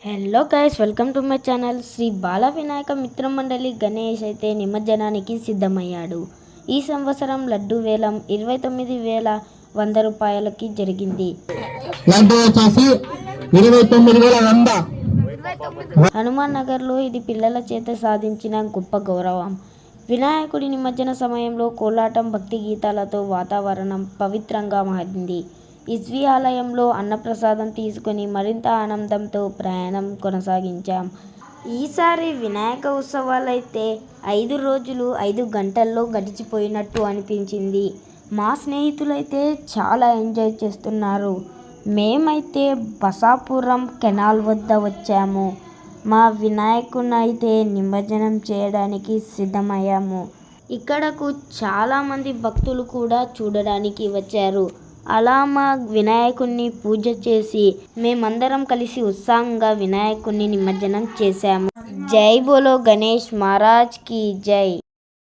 Hello guys, welcome to my channel. Shri Bala Vinayaka Mitra Mandali Ganesh అయితే నిమజ్జనానికి సిద్ధమయ్యాడు. ఈ సంవత్సరం లడ్డు వేలం 29,100 రూపాయలకి జరిగింది. హనుమాన్ నగర్లో ఇది పిల్లల చేత సాధించిన గొప్ప గౌరవం. వినాయకుడి నిమజ్జన సమయంలో కోలాటం, భక్తి గీతాలతో వాతావరణం పవిత్రంగా మారింది. ఇస్వి ఆలయంలో అన్నప్రసాదం తీసుకుని మరింత ఆనందంతో ప్రయాణం కొనసాగించాం. ఈసారి వినాయక ఉత్సవాలైతే 5 రోజులు 5 గంటల్లో గడిచిపోయినట్టు అనిపించింది. మా స్నేహితులైతే చాలా ఎంజాయ్ చేస్తున్నారు. మేమైతే బసాపురం కెనాల్ వద్ద వచ్చాము. మా వినాయకునైతే నిమజ్జనం చేయడానికి సిద్ధమయ్యాము. ఇక్కడకు చాలామంది భక్తులు కూడా చూడడానికి వచ్చారు. అలా మా వినాయకుడిని పూజ చేసి మేమందరం కలిసి ఉత్సాహంగా వినాయకుడిని నిమజ్జనం చేశాము. జై బోలో గణేష్ మహారాజ్ కి జై.